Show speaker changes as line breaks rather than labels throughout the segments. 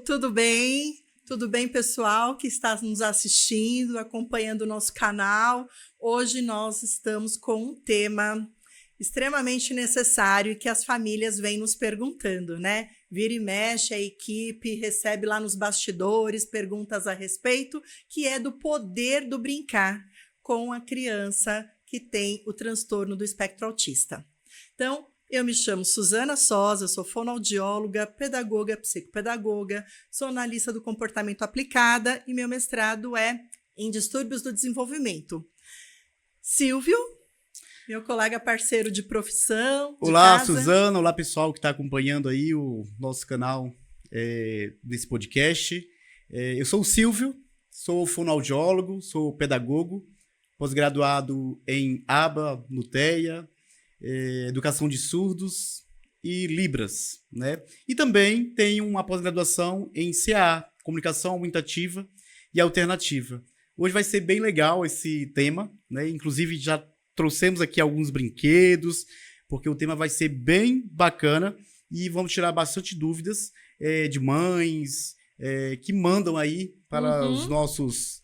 tudo bem? Tudo bem, pessoal que está nos assistindo, acompanhando o nosso canal? Hoje nós estamos com um tema extremamente necessário e que as famílias vêm nos perguntando, né? Vira e mexe, a equipe recebe lá nos bastidores perguntas a respeito, que é do poder do brincar com a criança que tem o transtorno do espectro autista. Então, eu me chamo Suzana Sosa, sou fonoaudióloga, pedagoga, psicopedagoga, sou analista do comportamento aplicada e meu mestrado é em distúrbios do desenvolvimento. Silvio, meu colega parceiro de profissão, de
Olá,
casa.
Suzana, olá pessoal que está acompanhando aí o nosso canal desse podcast. Eu sou o Silvio, sou fonoaudiólogo, sou pedagogo, pós-graduado em ABA, NUTEA, Educação de Surdos e Libras, né? E também tenho uma pós-graduação em CA, Comunicação Aumentativa e Alternativa. Hoje vai ser bem legal esse tema, né? Inclusive já trouxemos aqui alguns brinquedos, porque o tema vai ser bem bacana e vamos tirar bastante dúvidas de mães que mandam aí para os nossas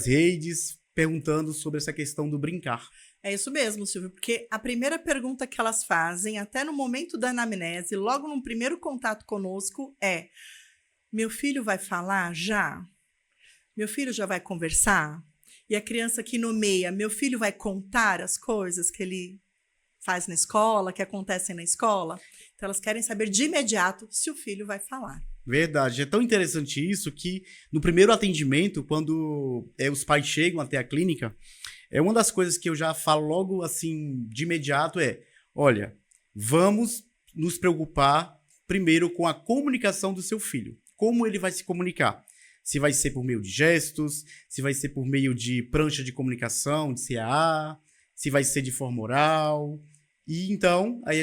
redes, perguntando sobre essa questão do brincar.
É isso mesmo, Silvio, porque a primeira pergunta que elas fazem, até no momento da anamnese, logo no primeiro contato conosco, é: meu filho vai falar já? Meu filho já vai conversar? E a criança que nomeia, meu filho vai contar as coisas que ele faz na escola, que acontecem na escola? Então, elas querem saber de imediato se o filho vai falar.
Verdade. É tão interessante isso que no primeiro atendimento, quando os pais chegam até a clínica, uma das coisas que eu já falo logo assim de imediato olha, vamos nos preocupar primeiro com a comunicação do seu filho. Como ele vai se comunicar? Se vai ser por meio de gestos, se vai ser por meio de prancha de comunicação, de CAA, se vai ser de forma oral. E então, aí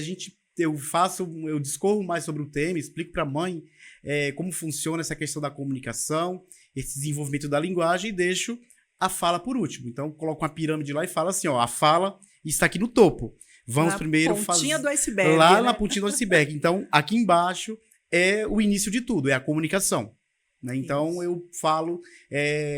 eu discorro mais sobre o tema, explico para a mãe como funciona essa questão da comunicação, esse desenvolvimento da linguagem e deixo a fala por último. Então, coloco uma pirâmide lá e falo assim, a fala está aqui no topo. Vamos primeiro fazer...
pontinha do iceberg,
lá
né?
na pontinha do iceberg. Então, aqui embaixo é o início de tudo, é a comunicação. Né? Então, isso. Eu falo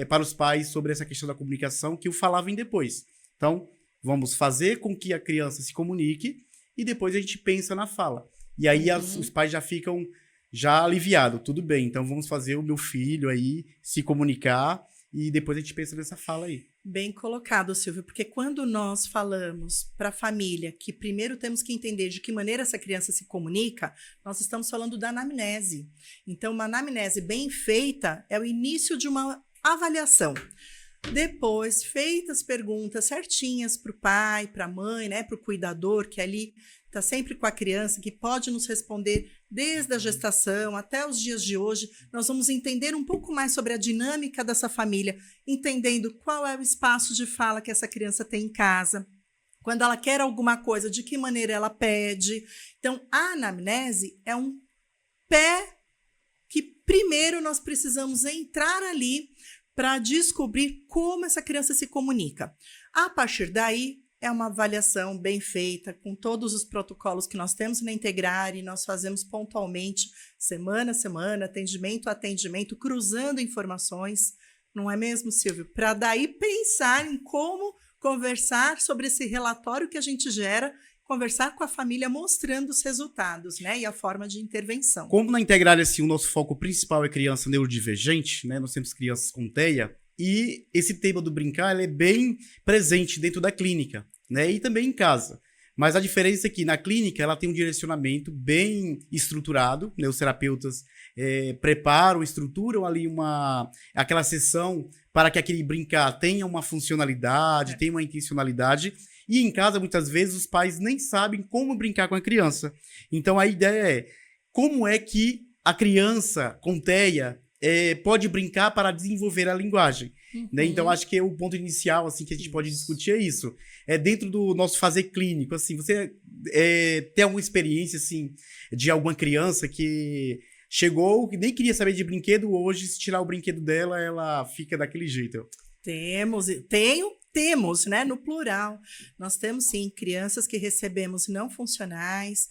para os pais sobre essa questão da comunicação que o falar vem depois. Então, vamos fazer com que a criança se comunique e depois a gente pensa na fala. E aí os pais já ficam aliviados. Tudo bem, então vamos fazer o meu filho aí se comunicar e depois a gente pensa nessa fala aí.
Bem colocado, Silvio, porque quando nós falamos para a família que primeiro temos que entender de que maneira essa criança se comunica, nós estamos falando da anamnese. Então, uma anamnese bem feita é o início de uma avaliação. Depois, feitas perguntas certinhas para o pai, para a mãe, né, para o cuidador, que ali está sempre com a criança, que pode nos responder desde a gestação até os dias de hoje, nós vamos entender um pouco mais sobre a dinâmica dessa família, entendendo qual é o espaço de fala que essa criança tem em casa, quando ela quer alguma coisa, de que maneira ela pede. Então, a anamnese é um pé que primeiro nós precisamos entrar ali para descobrir como essa criança se comunica. A partir daí, é uma avaliação bem feita, com todos os protocolos que nós temos na Integrar, e nós fazemos pontualmente, semana a semana, atendimento a atendimento, cruzando informações, não é mesmo, Silvio? Para daí pensar em como conversar sobre esse relatório que a gente gera, conversar com a família mostrando os resultados, né? E a forma de intervenção.
Como na Integrar, assim, o nosso foco principal é criança neurodivergente, né? Nós temos crianças com TEA, e esse tema do brincar ele é bem presente dentro da clínica, né? E também em casa. Mas a diferença é que na clínica ela tem um direcionamento bem estruturado, né? Os terapeutas preparam, estruturam ali aquela sessão para que aquele brincar tenha uma funcionalidade, tenha uma intencionalidade. E em casa, muitas vezes, os pais nem sabem como brincar com a criança. Então, a ideia é como é que a criança com TEA pode brincar para desenvolver a linguagem. Né? Então, acho que o ponto inicial assim, que a gente pode discutir é isso. Dentro do nosso fazer clínico, assim, você tem alguma experiência assim, de alguma criança que chegou, que nem queria saber de brinquedo, hoje, se tirar o brinquedo dela, ela fica daquele jeito?
Temos, né, no plural. Nós temos, sim, crianças que recebemos não funcionais,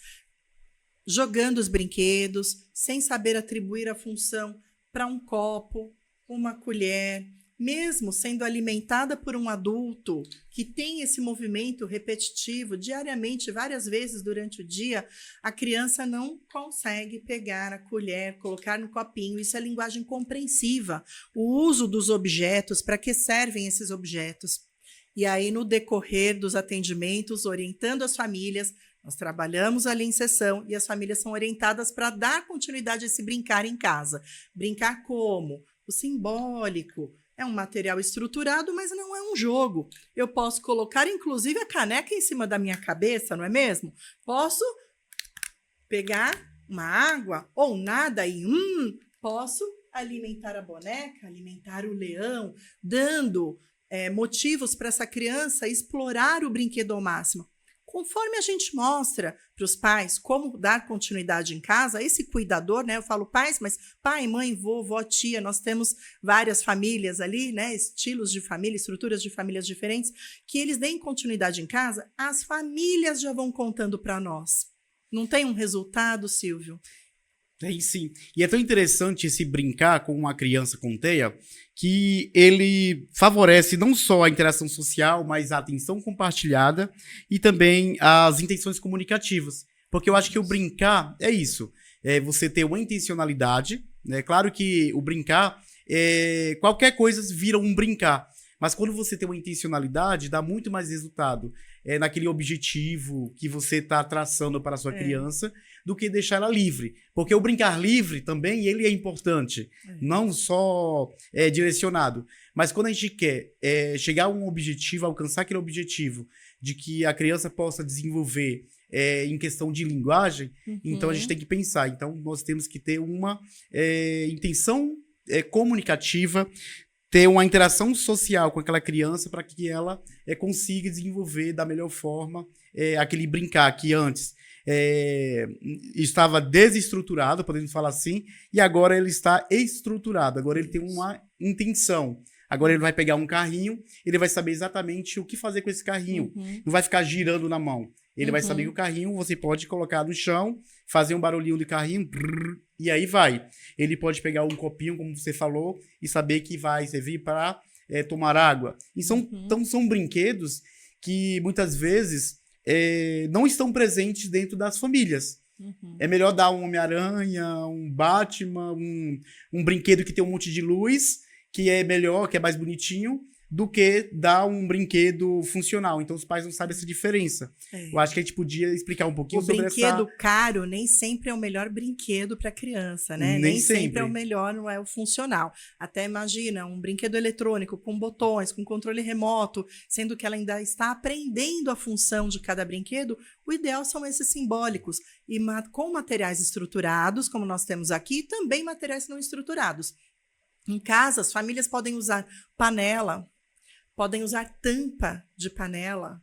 jogando os brinquedos, sem saber atribuir a função para um copo, uma colher, mesmo sendo alimentada por um adulto que tem esse movimento repetitivo diariamente, várias vezes durante o dia, a criança não consegue pegar a colher, colocar no copinho. Isso é linguagem compreensiva, o uso dos objetos, para que servem esses objetos. E aí, no decorrer dos atendimentos, orientando as famílias, nós trabalhamos ali em sessão e as famílias são orientadas para dar continuidade a esse brincar em casa. Brincar como? O simbólico. É um material estruturado, mas não é um jogo. Eu posso colocar, inclusive, a caneca em cima da minha cabeça, não é mesmo? Posso pegar uma água ou nada e posso alimentar a boneca, alimentar o leão, dando motivos para essa criança explorar o brinquedo ao máximo. Conforme a gente mostra para os pais como dar continuidade em casa, esse cuidador, né? Eu falo pais, mas pai, mãe, vovó, tia, nós temos várias famílias ali, né? Estilos de família, estruturas de famílias diferentes, que eles deem continuidade em casa, as famílias já vão contando para nós. Não tem um resultado, Silvio?
Tem sim. E é tão interessante esse brincar com uma criança com TEA, que ele favorece não só a interação social, mas a atenção compartilhada e também as intenções comunicativas. Porque eu acho que o brincar é isso. É você ter uma intencionalidade, né? Claro que o brincar, qualquer coisa vira um brincar. Mas quando você tem uma intencionalidade, dá muito mais resultado naquele objetivo que você está traçando para a sua criança, do que deixar ela livre. Porque o brincar livre também, ele é importante, não só direcionado. Mas quando a gente quer chegar a um objetivo, alcançar aquele objetivo de que a criança possa desenvolver em questão de linguagem, então a gente tem que pensar. Então nós temos que ter uma intenção comunicativa, ter uma interação social com aquela criança para que ela consiga desenvolver da melhor forma aquele brincar que antes estava desestruturado, podemos falar assim, e agora ele está estruturado, agora ele tem uma intenção. Agora ele vai pegar um carrinho, ele vai saber exatamente o que fazer com esse carrinho. Não vai ficar girando na mão. Ele vai saber que o carrinho você pode colocar no chão, fazer um barulhinho de carrinho, brrr, e aí vai. Ele pode pegar um copinho, como você falou, e saber que vai servir para tomar água. E então são brinquedos que muitas vezes não estão presentes dentro das famílias. É melhor dar um Homem-Aranha, um Batman, um brinquedo que tem um monte de luz, que é melhor, que é mais bonitinho, do que dar um brinquedo funcional. Então, os pais não sabem essa diferença. Eu acho que a gente podia explicar um pouquinho sobre essa...
O brinquedo caro nem sempre é o melhor brinquedo para criança, né? Nem sempre é o melhor, não é o funcional. Até imagina um brinquedo eletrônico com botões, com controle remoto, sendo que ela ainda está aprendendo a função de cada brinquedo. O ideal são esses simbólicos. E com materiais estruturados, como nós temos aqui, e também materiais não estruturados. Em casa, as famílias podem usar panela, podem usar tampa de panela,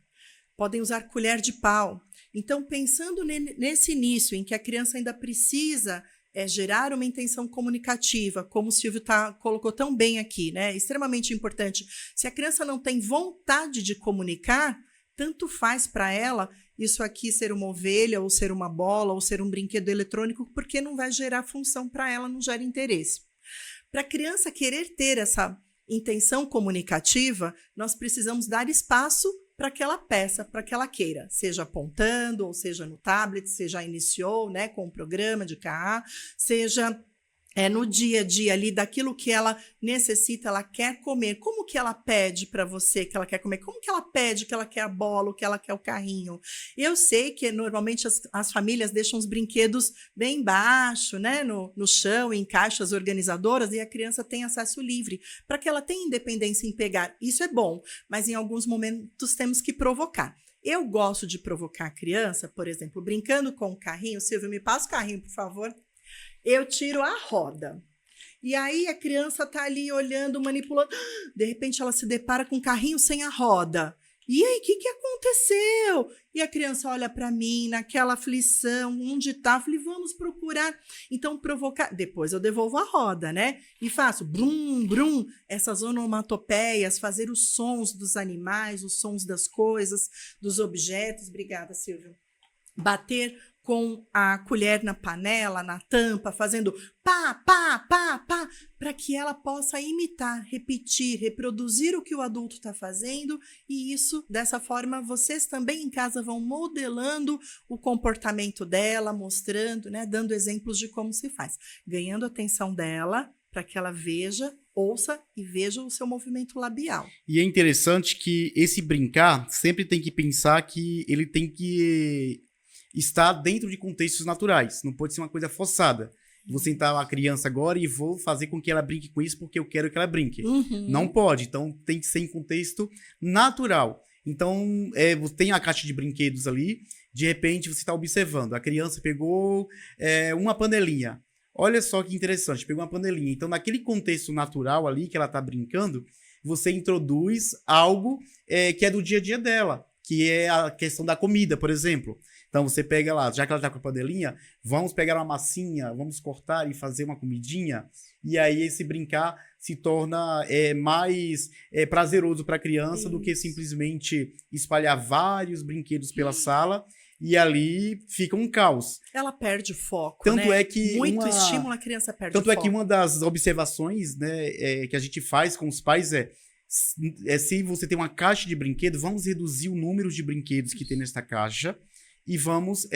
podem usar colher de pau. Então, pensando nesse início, em que a criança ainda precisa gerar uma intenção comunicativa, como o Silvio colocou tão bem aqui, né? Extremamente importante. Se a criança não tem vontade de comunicar, tanto faz para ela isso aqui ser uma ovelha, ou ser uma bola, ou ser um brinquedo eletrônico, porque não vai gerar função para ela, não gera interesse. Para a criança querer ter essa intenção comunicativa, nós precisamos dar espaço para que ela peça, para que ela queira, seja apontando, ou seja no tablet, seja iniciou, né, com o programa de KA, seja no dia a dia ali daquilo que ela necessita, ela quer comer. Como que ela pede para você que ela quer comer? Como que ela pede que ela quer a bola, ou que ela quer o carrinho? Eu sei que normalmente as famílias deixam os brinquedos bem embaixo, né, no chão, em caixas organizadoras, e a criança tem acesso livre, para que ela tenha independência em pegar. Isso é bom, mas em alguns momentos temos que provocar. Eu gosto de provocar a criança, por exemplo, brincando com o carrinho. Silvio, me passa o carrinho, por favor. Eu tiro a roda. E aí a criança está ali olhando, manipulando. De repente ela se depara com um carrinho sem a roda. E aí, o que aconteceu? E a criança olha para mim naquela aflição, onde está? Falei, vamos procurar. Então, provocar. Depois eu devolvo a roda, né? E faço brum, brum, essas onomatopeias, fazer os sons dos animais, os sons das coisas, dos objetos. Obrigada, Silvio. bater com a colher na panela, na tampa, fazendo pá, pá, pá, pá, para que ela possa imitar, repetir, reproduzir o que o adulto está fazendo, e isso, dessa forma, vocês também em casa vão modelando o comportamento dela, mostrando, né, dando exemplos de como se faz, ganhando a atenção dela para que ela veja, ouça e veja o seu movimento labial.
E é interessante que esse brincar sempre tem que pensar que ele tem que estar dentro de contextos naturais. Não pode ser uma coisa forçada. Vou sentar uma criança agora e vou fazer com que ela brinque com isso porque eu quero que ela brinque.
Uhum.
Não pode. Então, tem que ser em contexto natural. Então, você tem a caixa de brinquedos ali. De repente, você está observando. A criança pegou uma panelinha. Olha só que interessante. Pegou uma panelinha. Então, naquele contexto natural ali que ela está brincando, você introduz algo que é do dia a dia dela. Que é a questão da comida, por exemplo. Então, você pega lá, já que ela tá com a panelinha, vamos pegar uma massinha, vamos cortar e fazer uma comidinha. E aí, esse brincar se torna mais prazeroso para a criança do que simplesmente espalhar vários brinquedos pela sala e ali fica um caos.
Ela perde o foco,
Tanto
né?
é que
Muito estímulo, a criança perde o foco.
Tanto é que uma das observações, né, que a gente faz com os pais se você tem uma caixa de brinquedos, vamos reduzir o número de brinquedos que tem nesta caixa e vamos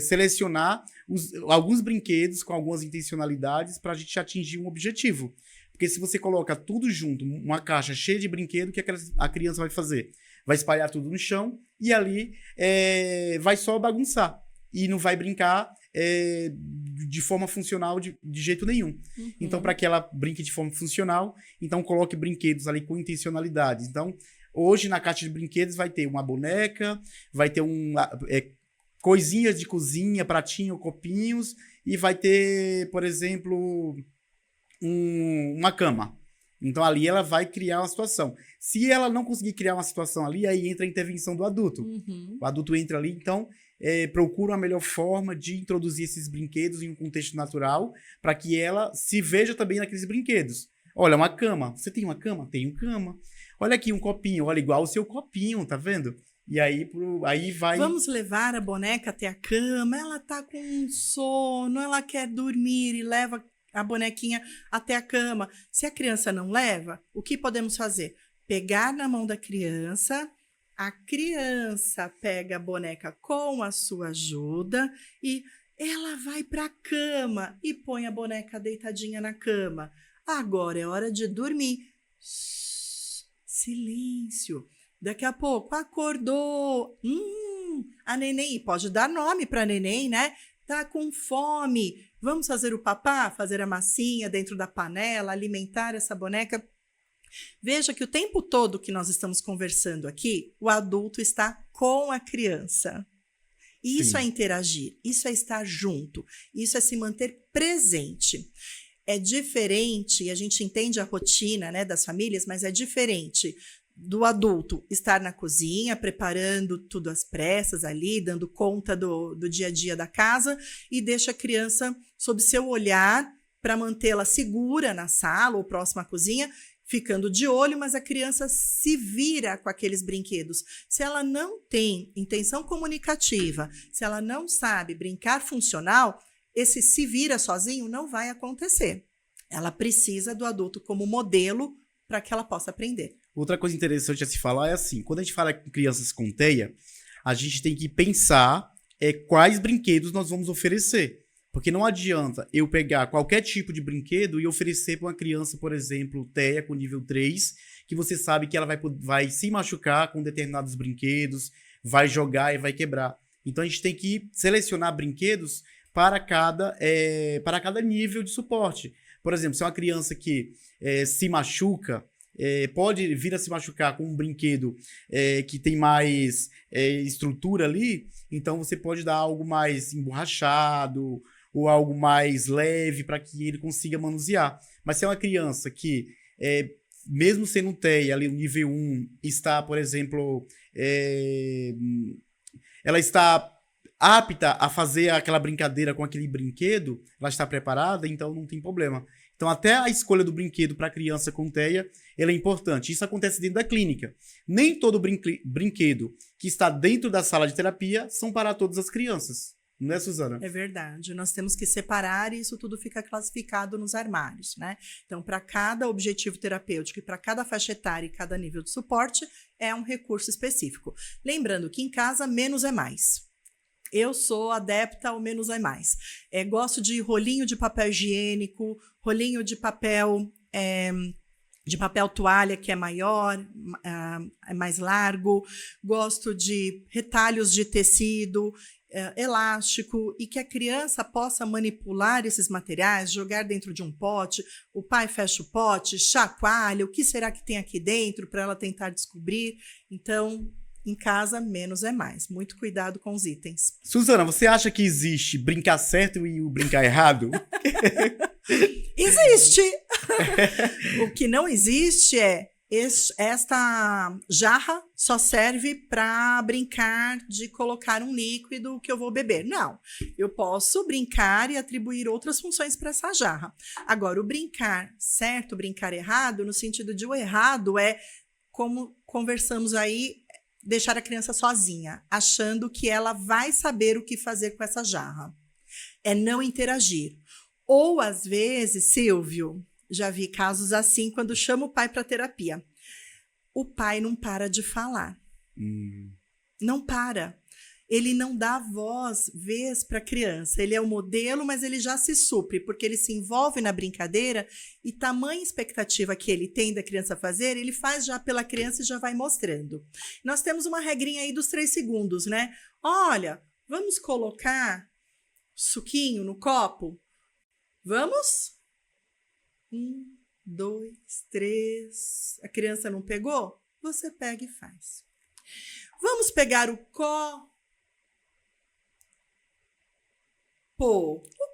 selecionar alguns brinquedos com algumas intencionalidades para a gente atingir um objetivo. Porque se você coloca tudo junto, uma caixa cheia de brinquedo, o que a criança vai fazer? Vai espalhar tudo no chão e ali vai só bagunçar. E não vai brincar de forma funcional de jeito nenhum.
Uhum.
Então, para que ela brinque de forma funcional, então coloque brinquedos ali com intencionalidades. Então, hoje, na caixa de brinquedos, vai ter uma boneca, vai ter coisinhas de cozinha, pratinho, copinhos, e vai ter, por exemplo, uma cama. Então, ali ela vai criar uma situação. Se ela não conseguir criar uma situação ali, aí entra a intervenção do adulto.
Uhum.
O adulto entra ali, então, procura a melhor forma de introduzir esses brinquedos em um contexto natural, para que ela se veja também naqueles brinquedos. Olha, uma cama. Você tem uma cama? Tenho cama. Olha aqui um copinho, olha, igual o seu copinho, tá vendo? E aí, aí vai...
Vamos levar a boneca até a cama, ela tá com sono, ela quer dormir e leva a bonequinha até a cama. Se a criança não leva, o que podemos fazer? Pegar na mão da criança, a criança pega a boneca com a sua ajuda e ela vai para a cama e põe a boneca deitadinha na cama. Agora é hora de dormir. Silêncio. Daqui a pouco, acordou. A neném, pode dar nome para a neném, né? Tá com fome. Vamos fazer o papá, fazer a massinha dentro da panela, alimentar essa boneca. Veja que o tempo todo que nós estamos conversando aqui, o adulto está com a criança. E isso é interagir, isso é estar junto, isso é se manter presente. É diferente, e a gente entende a rotina, né, das famílias, mas é diferente do adulto estar na cozinha, preparando tudo às pressas ali, dando conta do dia a dia da casa, e deixa a criança sob seu olhar para mantê-la segura na sala ou próxima à cozinha, ficando de olho, mas a criança se vira com aqueles brinquedos. Se ela não tem intenção comunicativa, se ela não sabe brincar funcional, esse se vira sozinho não vai acontecer. Ela precisa do adulto como modelo para que ela possa aprender.
Outra coisa interessante a se falar é assim, quando a gente fala com crianças com TEA, a gente tem que pensar quais brinquedos nós vamos oferecer. Porque não adianta eu pegar qualquer tipo de brinquedo e oferecer para uma criança, por exemplo, TEA com nível 3, que você sabe que ela vai se machucar com determinados brinquedos, vai jogar e vai quebrar. Então a gente tem que selecionar brinquedos para cada nível de suporte. Por exemplo, se é uma criança que se machuca, pode vir a se machucar com um brinquedo que tem mais estrutura ali, então você pode dar algo mais emborrachado ou algo mais leve para que ele consiga manusear. Mas se é uma criança que, mesmo sendo TEA ali, o nível 1, está, por exemplo, ela está apta a fazer aquela brincadeira com aquele brinquedo, ela está preparada, então não tem problema. Então, até a escolha do brinquedo para a criança com TEA, ela é importante. Isso acontece dentro da clínica. Nem todo brinquedo que está dentro da sala de terapia são para todas as crianças. Não é, Suzana?
É verdade. Nós temos que separar e isso tudo fica classificado nos armários, né? Então, para cada objetivo terapêutico e para cada faixa etária e cada nível de suporte, é um recurso específico. Lembrando que em casa, menos é mais. Eu sou adepta ao menos é mais. Gosto de rolinho de papel higiênico, rolinho de papel toalha, que é maior, é mais largo. Gosto de retalhos de tecido, elástico, e que a criança possa manipular esses materiais, jogar dentro de um pote, o pai fecha o pote, chacoalha, o que será que tem aqui dentro para ela tentar descobrir. Então, em casa, menos é mais. Muito cuidado com os itens.
Suzana, você acha que existe brincar certo e o brincar errado?
Existe! O que não existe é esta jarra só serve para brincar de colocar um líquido que eu vou beber. Não, eu posso brincar e atribuir outras funções para essa jarra. Agora, o brincar certo, brincar errado, no sentido de o errado é, como conversamos aí, deixar a criança sozinha, achando que ela vai saber o que fazer com essa jarra. É não interagir. Ou, às vezes, Silvio, já vi casos assim quando chama o pai para terapia. O pai não para de falar. Não para. Ele não dá vez para a criança. Ele é o modelo, mas ele já se supre, porque ele se envolve na brincadeira e tamanha expectativa que ele tem da criança fazer, ele faz já pela criança e já vai mostrando. Nós temos uma regrinha aí dos 3 segundos, né? Olha, vamos colocar suquinho no copo? Vamos? 1, 2, 3. A criança não pegou? Você pega e faz. Vamos pegar o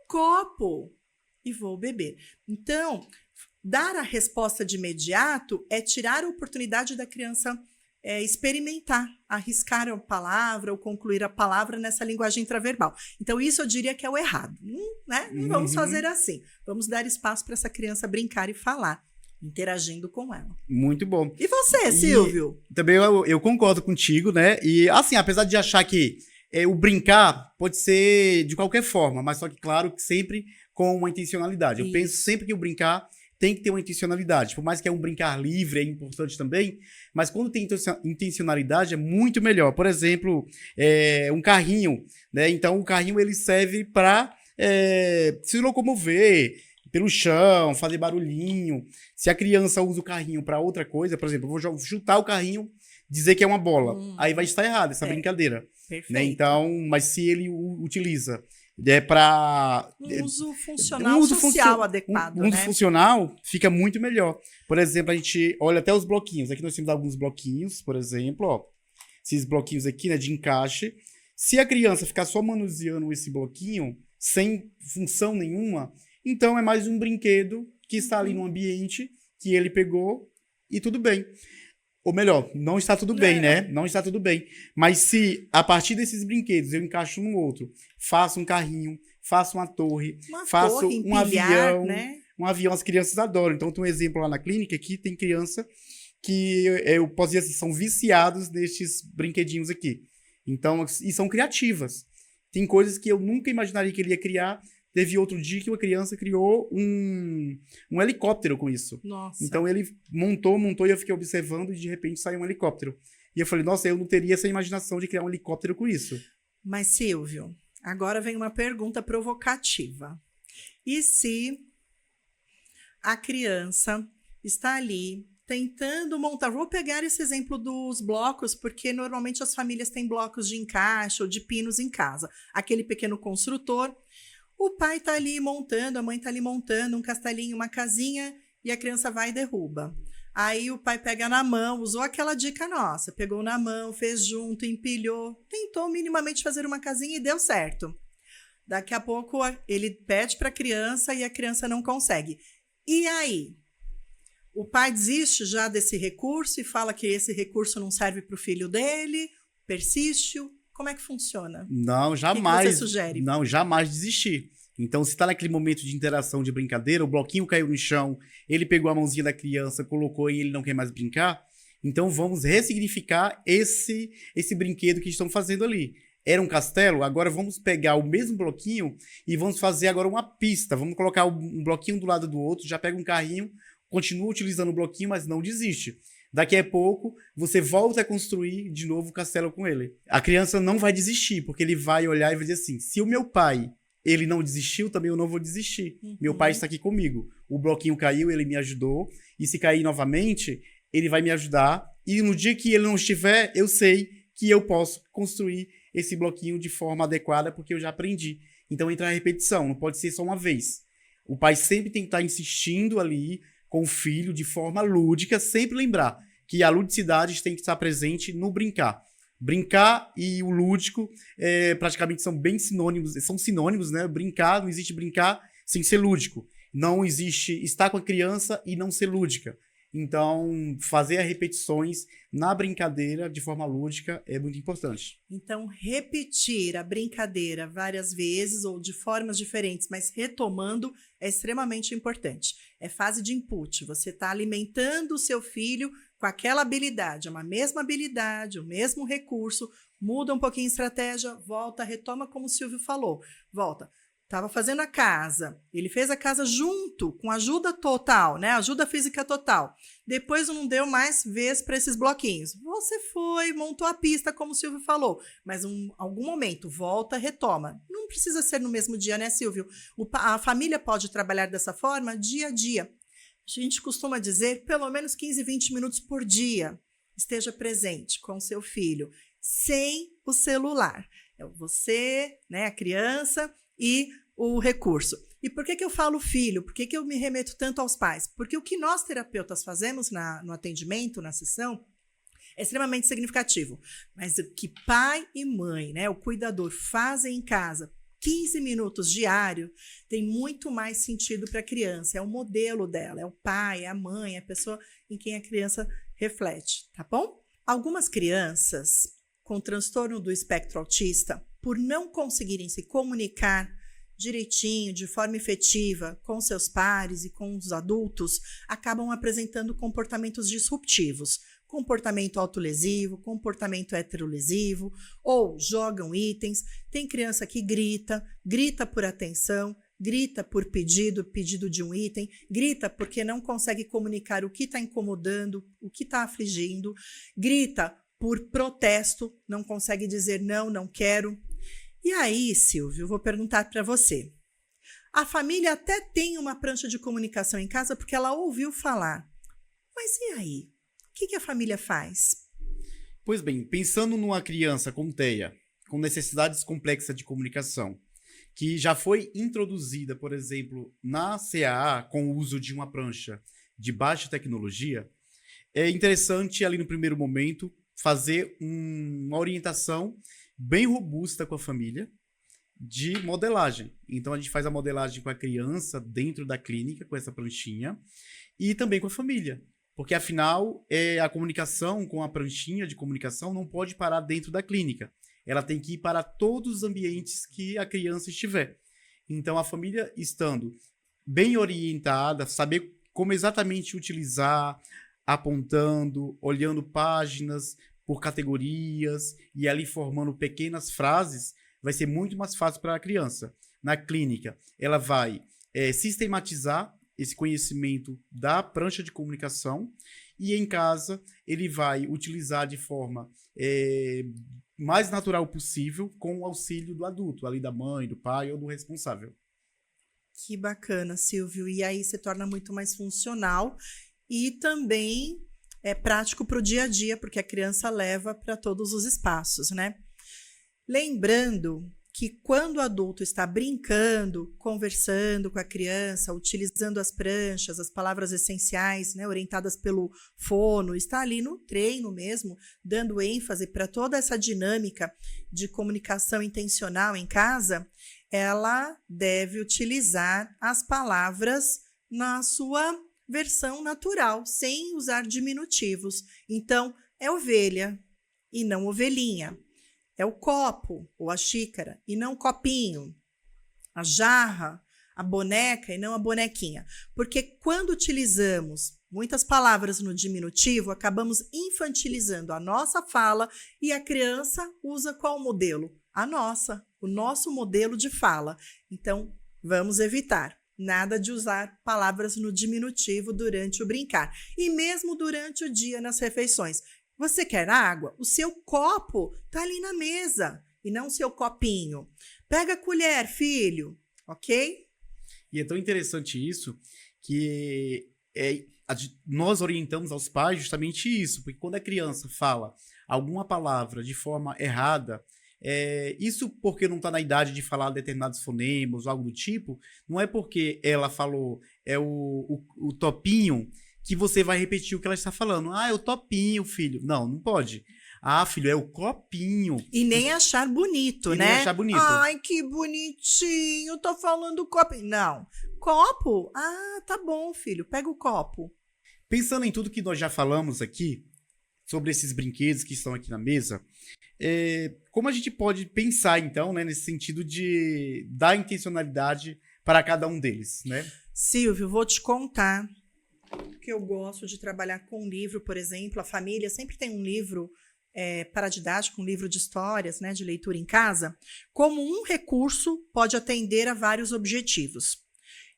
copo e vou beber. Então, dar a resposta de imediato é tirar a oportunidade da criança experimentar, arriscar a palavra ou concluir a palavra nessa linguagem intraverbal. Então, isso eu diria que é o errado, né? Não vamos fazer assim. Vamos dar espaço para essa criança brincar e falar, interagindo com ela.
Muito bom.
E você, Silvio?
Também eu concordo contigo, né? E assim, apesar de achar que o brincar pode ser de qualquer forma, mas só que, claro, que sempre com uma intencionalidade. Eu penso sempre que o brincar tem que ter uma intencionalidade. Por mais que é um brincar livre, é importante também, mas quando tem intencionalidade é muito melhor. Por exemplo, um carrinho, né? Então, o carrinho ele serve para se locomover pelo chão, fazer barulhinho. Se a criança usa o carrinho para outra coisa, por exemplo, eu vou chutar o carrinho, dizer que é uma bola. Aí vai estar errado essa brincadeira.
Perfeito.
Né? Então, mas se ele utiliza para
um uso funcional social adequado,
um uso funcional fica muito melhor. Por exemplo, a gente olha até os bloquinhos. Aqui nós temos alguns bloquinhos, por exemplo, ó, esses bloquinhos aqui, né, de encaixe. Se a criança ficar só manuseando esse bloquinho sem função nenhuma, então é mais um brinquedo que está ali no ambiente que ele pegou e tudo bem. Ou melhor, não está tudo bem, né? Não está tudo bem. Mas se, a partir desses brinquedos, eu encaixo um outro, faço um carrinho, faço uma torre, faço um avião, né? Um avião as crianças adoram. Então, tem um exemplo lá na clínica que tem criança que eu posso dizer assim, são viciados nestes brinquedinhos aqui. Então, e são criativas. Tem coisas que eu nunca imaginaria que ele ia criar. Teve outro dia que uma criança criou um helicóptero com isso.
Nossa.
Então ele montou e eu fiquei observando e de repente saiu um helicóptero. E eu falei, nossa, eu não teria essa imaginação de criar um helicóptero com isso.
Mas, Silvio, agora vem uma pergunta provocativa. E se a criança está ali tentando montar... Vou pegar esse exemplo dos blocos, porque normalmente as famílias têm blocos de encaixe ou de pinos em casa. Aquele pequeno construtor... O pai está ali montando, a mãe está ali montando um castelinho, uma casinha, e a criança vai e derruba. Aí o pai pega na mão, usou aquela dica nossa, pegou na mão, fez junto, empilhou, tentou minimamente fazer uma casinha e deu certo. Daqui a pouco ele pede para a criança e a criança não consegue. E aí? O pai desiste já desse recurso e fala que esse recurso não serve para o filho dele, persiste. Como é que funciona?
Não, jamais.
O que você sugere?
Não, jamais desistir. Então, se está naquele momento de interação, de brincadeira, o bloquinho caiu no chão, ele pegou a mãozinha da criança, colocou e ele não quer mais brincar, então vamos ressignificar esse brinquedo que estão fazendo ali. Era um castelo, agora vamos pegar o mesmo bloquinho e vamos fazer agora uma pista. Vamos colocar um bloquinho do lado do outro, já pega um carrinho, continua utilizando o bloquinho, mas não desiste. Daqui a pouco, você volta a construir de novo o castelo com ele. A criança não vai desistir, porque ele vai olhar e vai dizer assim, se o meu pai, ele não desistiu, também eu não vou desistir. Meu pai está aqui comigo. O bloquinho caiu, ele me ajudou, e se cair novamente, ele vai me ajudar, e no dia que ele não estiver, eu sei que eu posso construir esse bloquinho de forma adequada, porque eu já aprendi. Então entra a repetição, não pode ser só uma vez. O pai sempre tem que estar insistindo ali com o filho de forma lúdica, sempre lembrar que a ludicidade tem que estar presente no brincar. Brincar e o lúdico praticamente são bem sinônimos, né? Brincar, não existe brincar sem ser lúdico. Não existe estar com a criança e não ser lúdica. Então, fazer as repetições na brincadeira de forma lúdica é muito importante.
Então, repetir a brincadeira várias vezes ou de formas diferentes, mas retomando, é extremamente importante. É fase de input. Você está alimentando o seu filho com aquela habilidade, uma mesma habilidade, o mesmo recurso, muda um pouquinho a estratégia, volta, retoma como o Silvio falou. Volta. Estava fazendo a casa, ele fez a casa junto, com ajuda total, né? Ajuda física total. Depois não deu mais vez para esses bloquinhos. Você foi, montou a pista, como o Silvio falou, mas em algum momento, volta, retoma. Não precisa ser no mesmo dia, né, Silvio? A família pode trabalhar dessa forma dia a dia. A gente costuma dizer pelo menos 15, 20 minutos por dia. Esteja presente com seu filho, sem o celular. É você, né, a criança e o recurso. E por que eu falo filho? Por que eu me remeto tanto aos pais? Porque o que nós terapeutas fazemos no atendimento, na sessão, é extremamente significativo. Mas o que pai e mãe, né, o cuidador, fazem em casa, 15 minutos diário, tem muito mais sentido para a criança. É o modelo dela, é o pai, é a mãe, é a pessoa em quem a criança reflete, tá bom? Algumas crianças com transtorno do espectro autista, por não conseguirem se comunicar direitinho, de forma efetiva, com seus pares e com os adultos, acabam apresentando comportamentos disruptivos, comportamento autolesivo, comportamento heterolesivo, ou jogam itens. Tem criança que grita por atenção, grita por pedido de um item, grita porque não consegue comunicar o que está incomodando, o que está afligindo, grita por protesto, não consegue dizer não, não quero. E aí, Silvio, eu vou perguntar para você. A família até tem uma prancha de comunicação em casa porque ela ouviu falar. Mas e aí? O que a família faz?
Pois bem, pensando numa criança com TEA, com necessidades complexas de comunicação, que já foi introduzida, por exemplo, na CAA com o uso de uma prancha de baixa tecnologia, é interessante ali no primeiro momento fazer uma orientação bem robusta com a família de modelagem. Então a gente faz a modelagem com a criança dentro da clínica, com essa pranchinha, e também com a família. Porque afinal, a comunicação com a pranchinha de comunicação não pode parar dentro da clínica. Ela tem que ir para todos os ambientes que a criança estiver. Então a família estando bem orientada, saber como exatamente utilizar, apontando, olhando páginas por categorias e ali formando pequenas frases, vai ser muito mais fácil para a criança. Na clínica, ela vai sistematizar esse conhecimento da prancha de comunicação e em casa ele vai utilizar de forma mais natural possível com o auxílio do adulto, ali da mãe, do pai ou do responsável.
Que bacana, Silvio. E aí se torna muito mais funcional e também é prático para o dia a dia, porque a criança leva para todos os espaços, né? Lembrando que quando o adulto está brincando, conversando com a criança, utilizando as pranchas, as palavras essenciais, né, orientadas pelo fono, está ali no treino mesmo, dando ênfase para toda essa dinâmica de comunicação intencional em casa, ela deve utilizar as palavras na sua versão natural, sem usar diminutivos. Então, é ovelha e não ovelhinha. É o copo ou a xícara e não copinho. a jarra, a boneca e não a bonequinha. Porque quando utilizamos muitas palavras no diminutivo, acabamos infantilizando a nossa fala e a criança usa qual modelo? A nossa, o nosso modelo de fala. Então, vamos evitar. Nada de usar palavras no diminutivo durante o brincar. E mesmo durante o dia nas refeições. Você quer água? O seu copo está ali na mesa e não o seu copinho. Pega a colher, filho, ok?
E é tão interessante isso que nós orientamos aos pais justamente isso, porque quando a criança fala alguma palavra de forma errada, isso porque não está na idade de falar determinados fonemas, algo do tipo, não é porque ela falou o topinho que você vai repetir o que ela está falando. Ah, é o topinho, filho. Não, não pode. Ah, filho, é o copinho.
E nem achar bonito, né?
Nem achar bonito.
Ai, que bonitinho, tô falando copinho. Não, copo? Ah, tá bom, filho, pega o copo.
Pensando em tudo que nós já falamos aqui, sobre esses brinquedos que estão aqui na mesa, como a gente pode pensar, então, né, nesse sentido de dar intencionalidade para cada um deles, né?
Silvio, vou te contar que eu gosto de trabalhar com livro, por exemplo. A família sempre tem um livro paradidático, um livro de histórias, né, de leitura em casa. Como um recurso, pode atender a vários objetivos.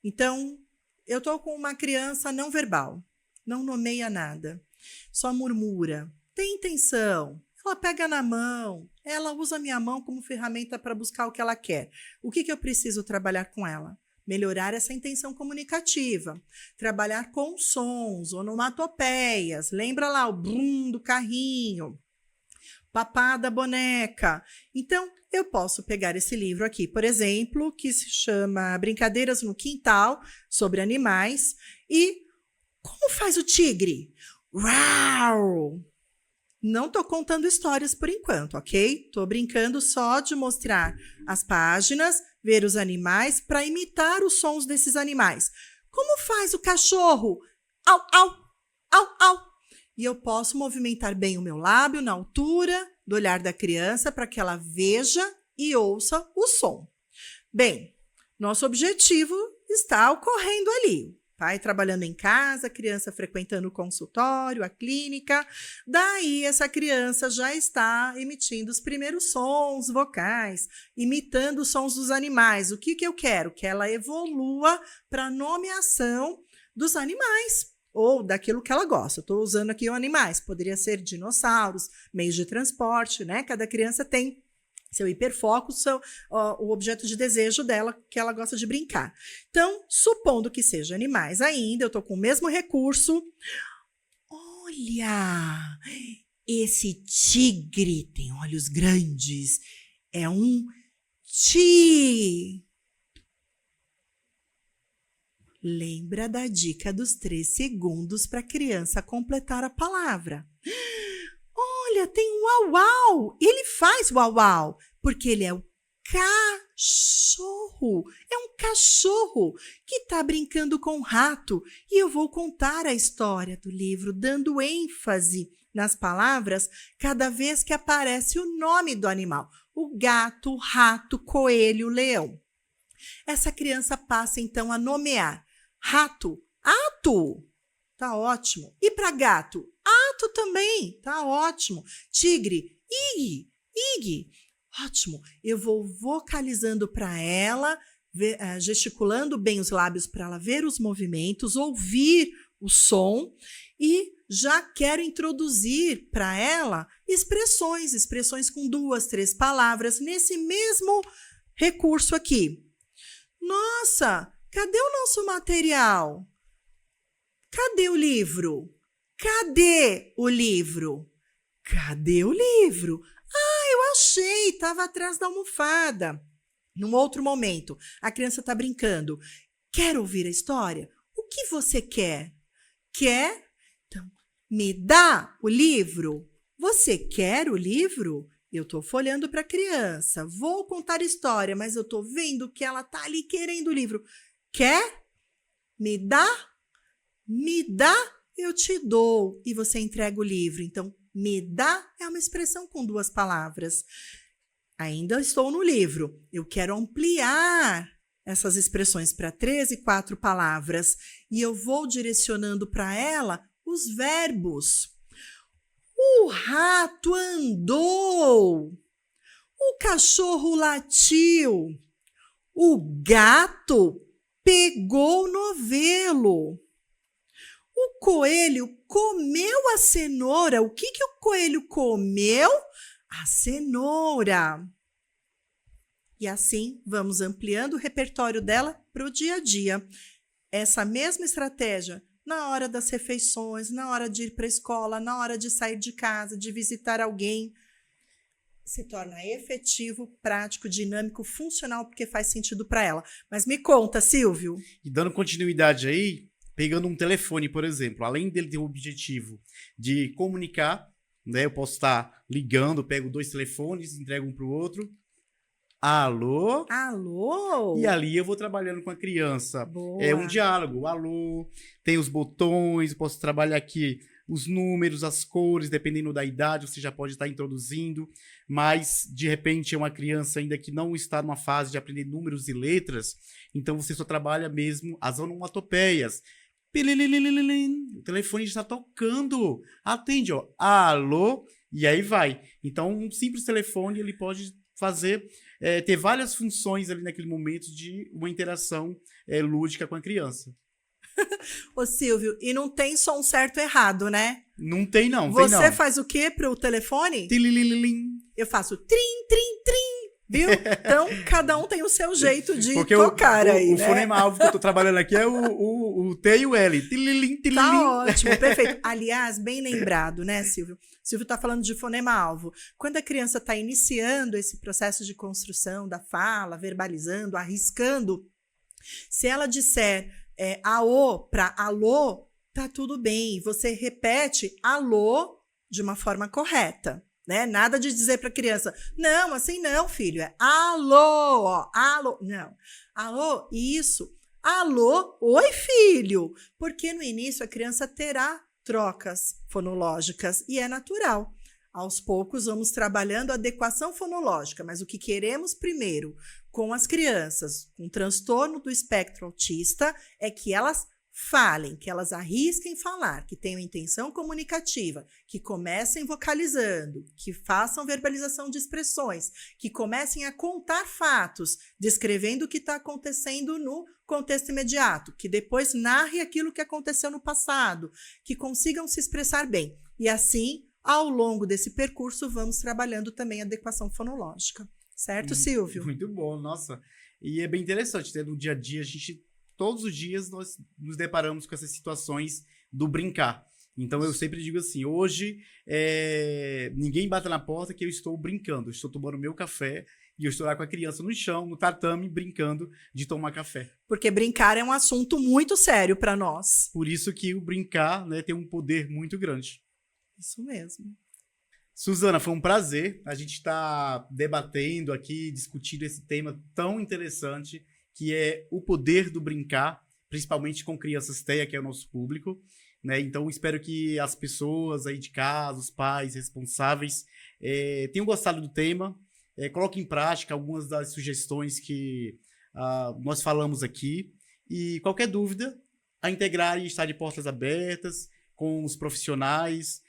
Então, eu estou com uma criança não verbal, não nomeia nada, só murmura, tem intenção, ela pega na mão, ela usa a minha mão como ferramenta para buscar o que ela quer. O que eu preciso trabalhar com ela? Melhorar essa intenção comunicativa, trabalhar com sons, onomatopeias, lembra lá o brum do carrinho, papá da boneca. Então, eu posso pegar esse livro aqui, por exemplo, que se chama Brincadeiras no Quintal, sobre animais, e como faz o tigre? Uau! Não estou contando histórias por enquanto, ok? Estou brincando só de mostrar as páginas, ver os animais, para imitar os sons desses animais. Como faz o cachorro? Au, au, au, au. E eu posso movimentar bem o meu lábio na altura do olhar da criança para que ela veja e ouça o som. Bem, nosso objetivo está ocorrendo ali. Pai trabalhando em casa, criança frequentando o consultório, a clínica. Daí, essa criança já está emitindo os primeiros sons vocais, imitando os sons dos animais. O que eu quero? Que ela evolua para a nomeação dos animais ou daquilo que ela gosta. Estou usando aqui os animais. Poderia ser dinossauros, meios de transporte, né? Cada criança tem seu hiperfoco, o objeto de desejo dela, que ela gosta de brincar. Então, supondo que seja animais ainda, eu estou com o mesmo recurso. Olha, esse tigre tem olhos grandes. É um ti. Lembra da dica dos 3 segundos para a criança completar a palavra. Olha, tem um uau-uau. Ele faz uau-uau, porque ele é o cachorro. É um cachorro que está brincando com um rato. E eu vou contar a história do livro, dando ênfase nas palavras cada vez que aparece o nome do animal. O gato, o rato, coelho, o leão. Essa criança passa, então, a nomear. Rato, ato. Tá ótimo. E para gato? Ato também. Tá ótimo. Tigre, ig, ig. Ótimo. Eu vou vocalizando para ela, gesticulando bem os lábios para ela ver os movimentos, ouvir o som e já quero introduzir para ela expressões com 2, 3 palavras nesse mesmo recurso aqui. Nossa, cadê o nosso material? Cadê o livro? Cadê o livro? Cadê o livro? Ah, eu achei, estava atrás da almofada. Num outro momento, a criança está brincando. Quer ouvir a história? O que você quer? Quer? Então, me dá o livro. Você quer o livro? Eu estou folhando para a criança. Vou contar história, mas eu estou vendo que ela está ali querendo o livro. Quer? Me dá? Me dá, eu te dou. E você entrega o livro. Então, me dá é uma expressão com 2 palavras. Ainda estou no livro. Eu quero ampliar essas expressões para 3 e 4 palavras e eu vou direcionando para ela os verbos. O rato andou, o cachorro latiu, o gato pegou o novelo, o coelho comeu a cenoura. O que o coelho comeu? A cenoura. E assim vamos ampliando o repertório dela para o dia a dia. Essa mesma estratégia na hora das refeições, na hora de ir para a escola, na hora de sair de casa, de visitar alguém, se torna efetivo, prático, dinâmico, funcional, porque faz sentido para ela. Mas me conta, Silvio.
E dando continuidade aí, pegando um telefone, por exemplo, além dele ter o objetivo de comunicar, né? Eu posso estar ligando, pego 2 telefones, entrego um para o outro. Alô?
Alô?
E ali eu vou trabalhando com a criança.
Boa.
É um diálogo. Alô, tem os botões, eu posso trabalhar aqui os números, as cores, dependendo da idade, você já pode estar introduzindo, mas de repente é uma criança ainda que não está numa fase de aprender números e letras, então você só trabalha mesmo as onomatopeias. O telefone está tocando. Atende, ó. Alô? E aí vai. Então, um simples telefone, ele pode fazer, ter várias funções ali naquele momento de uma interação lúdica com a criança.
Ô, Silvio, e não tem só um certo e errado, né?
Não tem não,
Você
tem não.
faz o quê pro telefone?
Tililililim.
Eu faço trim, trim, trim, viu? Então, cada um tem o seu jeito de
Porque
tocar aí,
o
né?
fonema-alvo que eu tô trabalhando aqui é o T e o L. Tililim, tililim.
Tá ótimo, perfeito. Aliás, bem lembrado, né, Silvio? Silvio está falando de fonema-alvo. Quando a criança está iniciando esse processo de construção da fala, verbalizando, arriscando, se ela disser aô para alô, tá tudo bem. Você repete alô de uma forma correta, né? Nada de dizer para a criança, não, assim não, filho, é alô, ó, alô. Não, alô, isso. Alô, oi, filho. Porque no início a criança terá trocas fonológicas e é natural. Aos poucos vamos trabalhando a adequação fonológica, mas o que queremos primeiro com as crianças com transtorno do espectro autista é que elas falem, que elas arrisquem falar, que tenham intenção comunicativa, que comecem vocalizando, que façam verbalização de expressões, que comecem a contar fatos, descrevendo o que está acontecendo no contexto imediato, que depois narre aquilo que aconteceu no passado, que consigam se expressar bem. E assim, ao longo desse percurso, vamos trabalhando também a adequação fonológica. Certo, Silvio?
Muito bom, nossa. E é bem interessante, né? No dia a dia, todos os dias nós nos deparamos com essas situações do brincar. Então eu sempre digo assim, hoje ninguém bata na porta que eu estou brincando, eu estou tomando meu café e eu estou lá com a criança no chão, no tatame, brincando de tomar café.
Porque brincar é um assunto muito sério para nós.
Por isso que o brincar, né, tem um poder muito grande.
Isso mesmo.
Suzana, foi um prazer a gente estar debatendo aqui, discutindo esse tema tão interessante, que é o poder do brincar, principalmente com crianças TEA, que é o nosso público, né? Então, espero que as pessoas aí de casa, os pais responsáveis, tenham gostado do tema, coloquem em prática algumas das sugestões que nós falamos aqui, e qualquer dúvida, a Integrar está de portas abertas com os profissionais,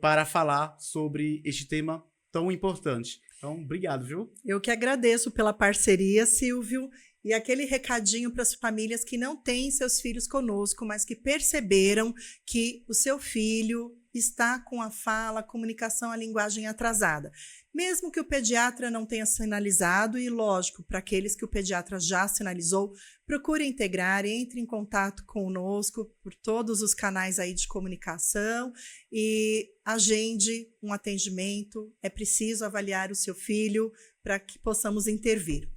para falar sobre este tema tão importante. Então, obrigado, viu?
Eu que agradeço pela parceria, Silvio, e aquele recadinho para as famílias que não têm seus filhos conosco, mas que perceberam que o seu filho está com a fala, a comunicação, a linguagem atrasada. Mesmo que o pediatra não tenha sinalizado, e lógico, para aqueles que o pediatra já sinalizou, procure integrar, entre em contato conosco por todos os canais aí de comunicação e agende um atendimento. É preciso avaliar o seu filho para que possamos intervir.